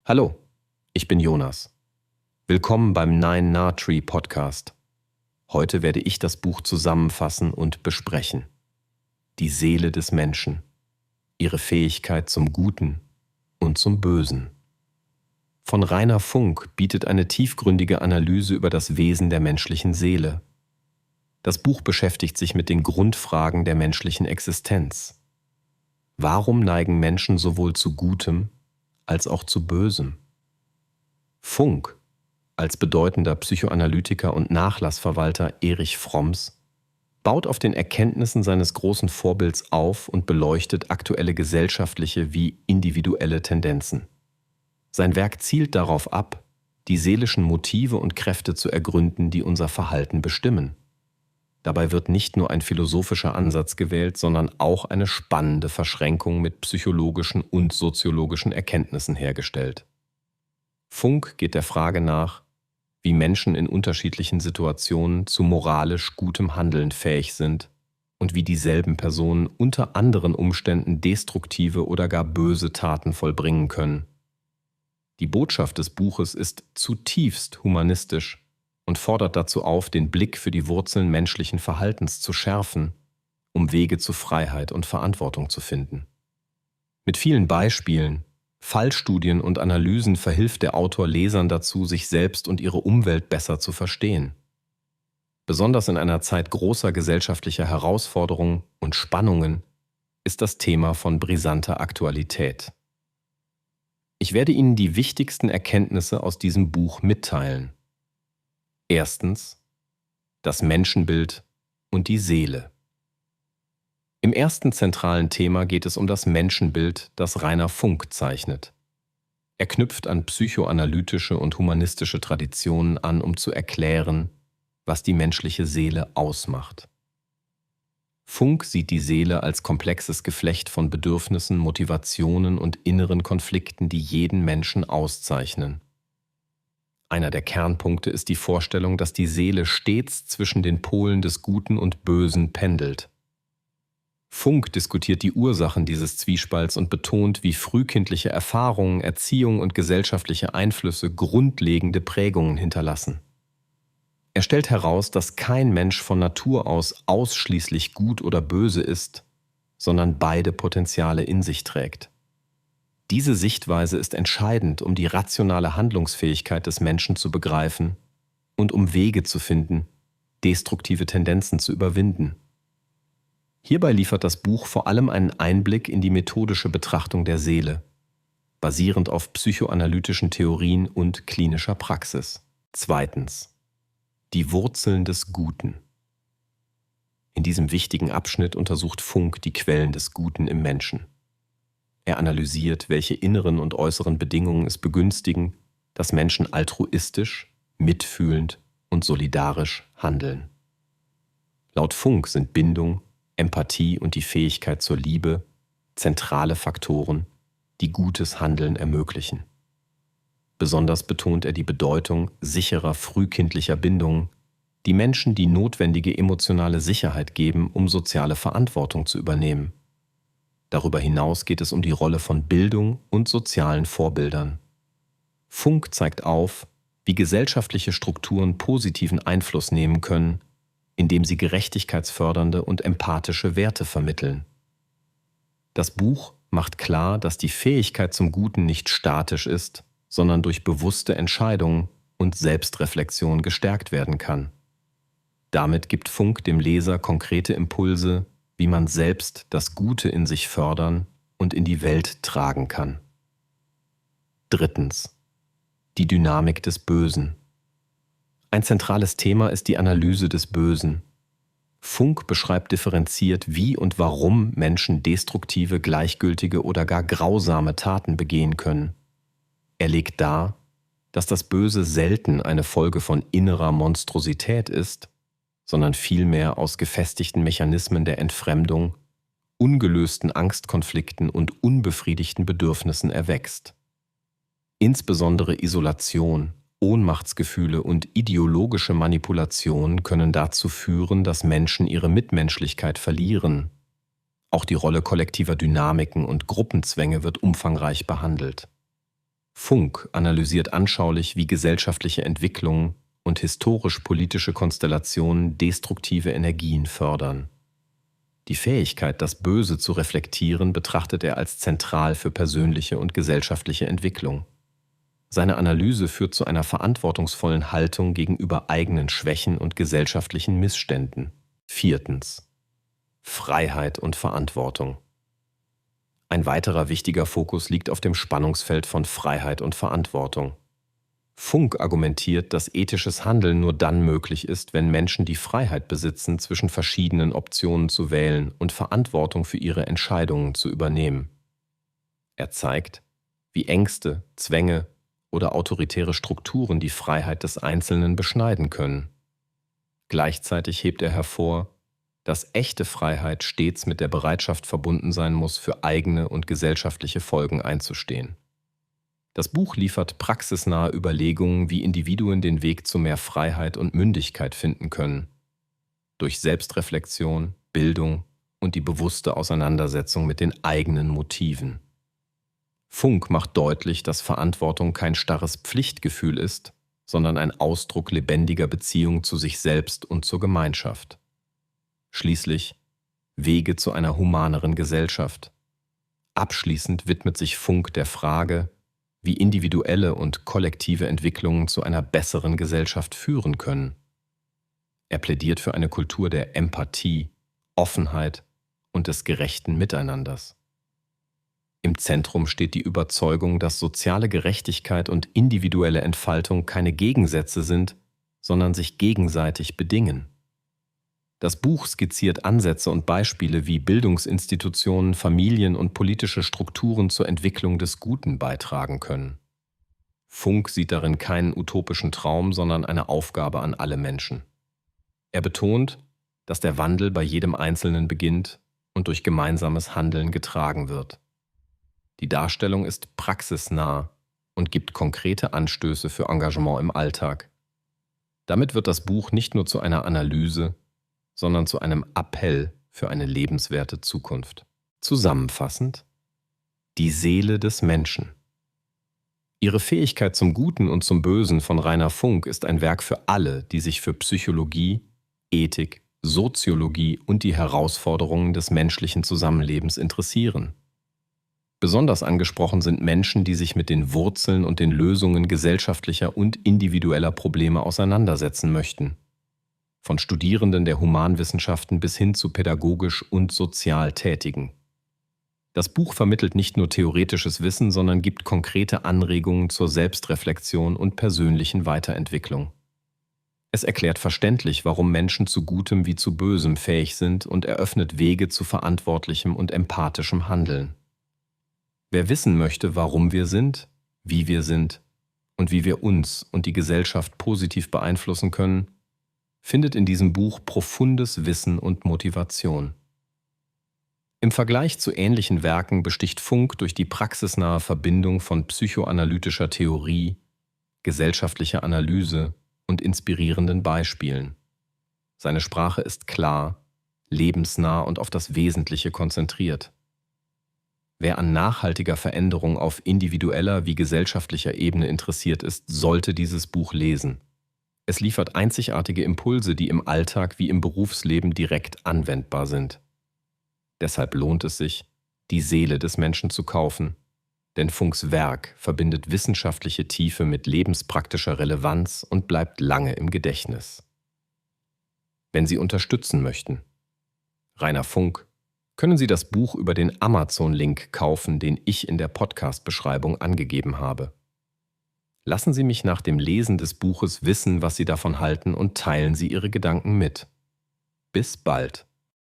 Hallo, ich bin Jonas. Willkommen beim Nine Nah Tree Podcast. Heute werde ich das Buch zusammenfassen und besprechen. Die Seele des Menschen, ihre Fähigkeit zum Guten und zum Bösen. Von Rainer Funk bietet eine tiefgründige Analyse über das Wesen der menschlichen Seele. Das Buch beschäftigt sich mit den Grundfragen der menschlichen Existenz. Warum neigen Menschen sowohl zu Gutem als auch zu Bösem? Funk, als bedeutender Psychoanalytiker und Nachlassverwalter Erich Fromms, baut auf den Erkenntnissen seines großen Vorbilds auf und beleuchtet aktuelle gesellschaftliche wie individuelle Tendenzen. Sein Werk zielt darauf ab, die seelischen Motive und Kräfte zu ergründen, die unser Verhalten bestimmen. Dabei wird nicht nur ein philosophischer Ansatz gewählt, sondern auch eine spannende Verschränkung mit psychologischen und soziologischen Erkenntnissen hergestellt. Funk geht der Frage nach, wie Menschen in unterschiedlichen Situationen zu moralisch gutem Handeln fähig sind und wie dieselben Personen unter anderen Umständen destruktive oder gar böse Taten vollbringen können. Die Botschaft des Buches ist zutiefst humanistisch und fordert dazu auf, den Blick für die Wurzeln menschlichen Verhaltens zu schärfen, um Wege zu Freiheit und Verantwortung zu finden. Mit vielen Beispielen, Fallstudien und Analysen verhilft der Autor Lesern dazu, sich selbst und ihre Umwelt besser zu verstehen. Besonders in einer Zeit großer gesellschaftlicher Herausforderungen und Spannungen ist das Thema von brisanter Aktualität. Ich werde Ihnen die wichtigsten Erkenntnisse aus diesem Buch mitteilen. Erstens, das Menschenbild und die Seele. Im ersten zentralen Thema geht es um das Menschenbild, das Rainer Funk zeichnet. Er knüpft an psychoanalytische und humanistische Traditionen an, um zu erklären, was die menschliche Seele ausmacht. Funk sieht die Seele als komplexes Geflecht von Bedürfnissen, Motivationen und inneren Konflikten, die jeden Menschen auszeichnen. Einer der Kernpunkte ist die Vorstellung, dass die Seele stets zwischen den Polen des Guten und Bösen pendelt. Funk diskutiert die Ursachen dieses Zwiespalts und betont, wie frühkindliche Erfahrungen, Erziehung und gesellschaftliche Einflüsse grundlegende Prägungen hinterlassen. Er stellt heraus, dass kein Mensch von Natur aus ausschließlich gut oder böse ist, sondern beide Potenziale in sich trägt. Diese Sichtweise ist entscheidend, um die rationale Handlungsfähigkeit des Menschen zu begreifen und um Wege zu finden, destruktive Tendenzen zu überwinden. Hierbei liefert das Buch vor allem einen Einblick in die methodische Betrachtung der Seele, basierend auf psychoanalytischen Theorien und klinischer Praxis. Zweitens, die Wurzeln des Guten. In diesem wichtigen Abschnitt untersucht Funk die Quellen des Guten im Menschen. Er analysiert, welche inneren und äußeren Bedingungen es begünstigen, dass Menschen altruistisch, mitfühlend und solidarisch handeln. Laut Funk sind Bindung, Empathie und die Fähigkeit zur Liebe zentrale Faktoren, die gutes Handeln ermöglichen. Besonders betont er die Bedeutung sicherer frühkindlicher Bindungen, die Menschen die notwendige emotionale Sicherheit geben, um soziale Verantwortung zu übernehmen. Darüber hinaus geht es um die Rolle von Bildung und sozialen Vorbildern. Funk zeigt auf, wie gesellschaftliche Strukturen positiven Einfluss nehmen können, indem sie gerechtigkeitsfördernde und empathische Werte vermitteln. Das Buch macht klar, dass die Fähigkeit zum Guten nicht statisch ist, sondern durch bewusste Entscheidungen und Selbstreflexion gestärkt werden kann. Damit gibt Funk dem Leser konkrete Impulse, wie man selbst das Gute in sich fördern und in die Welt tragen kann. Drittens, die Dynamik des Bösen. Ein zentrales Thema ist die Analyse des Bösen. Funk beschreibt differenziert, wie und warum Menschen destruktive, gleichgültige oder gar grausame Taten begehen können. Er legt dar, dass das Böse selten eine Folge von innerer Monstrosität ist, sondern vielmehr aus gefestigten Mechanismen der Entfremdung, ungelösten Angstkonflikten und unbefriedigten Bedürfnissen erwächst. Insbesondere Isolation, Ohnmachtsgefühle und ideologische Manipulation können dazu führen, dass Menschen ihre Mitmenschlichkeit verlieren. Auch die Rolle kollektiver Dynamiken und Gruppenzwänge wird umfangreich behandelt. Funk analysiert anschaulich, wie gesellschaftliche Entwicklungen und historisch-politische Konstellationen destruktive Energien fördern. Die Fähigkeit, das Böse zu reflektieren, betrachtet er als zentral für persönliche und gesellschaftliche Entwicklung. Seine Analyse führt zu einer verantwortungsvollen Haltung gegenüber eigenen Schwächen und gesellschaftlichen Missständen. 4. Freiheit und Verantwortung. Ein weiterer wichtiger Fokus liegt auf dem Spannungsfeld von Freiheit und Verantwortung. Funk argumentiert, dass ethisches Handeln nur dann möglich ist, wenn Menschen die Freiheit besitzen, zwischen verschiedenen Optionen zu wählen und Verantwortung für ihre Entscheidungen zu übernehmen. Er zeigt, wie Ängste, Zwänge oder autoritäre Strukturen die Freiheit des Einzelnen beschneiden können. Gleichzeitig hebt er hervor, dass echte Freiheit stets mit der Bereitschaft verbunden sein muss, für eigene und gesellschaftliche Folgen einzustehen. Das Buch liefert praxisnahe Überlegungen, wie Individuen den Weg zu mehr Freiheit und Mündigkeit finden können. Durch Selbstreflexion, Bildung und die bewusste Auseinandersetzung mit den eigenen Motiven. Funk macht deutlich, dass Verantwortung kein starres Pflichtgefühl ist, sondern ein Ausdruck lebendiger Beziehung zu sich selbst und zur Gemeinschaft. Schließlich Wege zu einer humaneren Gesellschaft. Abschließend widmet sich Funk der Frage, wie individuelle und kollektive Entwicklungen zu einer besseren Gesellschaft führen können. Er plädiert für eine Kultur der Empathie, Offenheit und des gerechten Miteinanders. Im Zentrum steht die Überzeugung, dass soziale Gerechtigkeit und individuelle Entfaltung keine Gegensätze sind, sondern sich gegenseitig bedingen. Das Buch skizziert Ansätze und Beispiele, wie Bildungsinstitutionen, Familien und politische Strukturen zur Entwicklung des Guten beitragen können. Funk sieht darin keinen utopischen Traum, sondern eine Aufgabe an alle Menschen. Er betont, dass der Wandel bei jedem Einzelnen beginnt und durch gemeinsames Handeln getragen wird. Die Darstellung ist praxisnah und gibt konkrete Anstöße für Engagement im Alltag. Damit wird das Buch nicht nur zu einer Analyse, sondern zu einem Appell für eine lebenswerte Zukunft. Zusammenfassend: Die Seele des Menschen. Ihre Fähigkeit zum Guten und zum Bösen von Rainer Funk ist ein Werk für alle, die sich für Psychologie, Ethik, Soziologie und die Herausforderungen des menschlichen Zusammenlebens interessieren. Besonders angesprochen sind Menschen, die sich mit den Wurzeln und den Lösungen gesellschaftlicher und individueller Probleme auseinandersetzen möchten. Von Studierenden der Humanwissenschaften bis hin zu pädagogisch und sozial Tätigen. Das Buch vermittelt nicht nur theoretisches Wissen, sondern gibt konkrete Anregungen zur Selbstreflexion und persönlichen Weiterentwicklung. Es erklärt verständlich, warum Menschen zu Gutem wie zu Bösem fähig sind und eröffnet Wege zu verantwortlichem und empathischem Handeln. Wer wissen möchte, warum wir sind, wie wir sind und wie wir uns und die Gesellschaft positiv beeinflussen können, findet in diesem Buch profundes Wissen und Motivation. Im Vergleich zu ähnlichen Werken besticht Funk durch die praxisnahe Verbindung von psychoanalytischer Theorie, gesellschaftlicher Analyse und inspirierenden Beispielen. Seine Sprache ist klar, lebensnah und auf das Wesentliche konzentriert. Wer an nachhaltiger Veränderung auf individueller wie gesellschaftlicher Ebene interessiert ist, sollte dieses Buch lesen. Es liefert einzigartige Impulse, die im Alltag wie im Berufsleben direkt anwendbar sind. Deshalb lohnt es sich, die Seele des Menschen zu kaufen, denn Funks Werk verbindet wissenschaftliche Tiefe mit lebenspraktischer Relevanz und bleibt lange im Gedächtnis. Wenn Sie unterstützen möchten, Rainer Funk, können Sie das Buch über den Amazon-Link kaufen, den ich in der Podcast-Beschreibung angegeben habe. Lassen Sie mich nach dem Lesen des Buches wissen, was Sie davon halten, und teilen Sie Ihre Gedanken mit. Bis bald.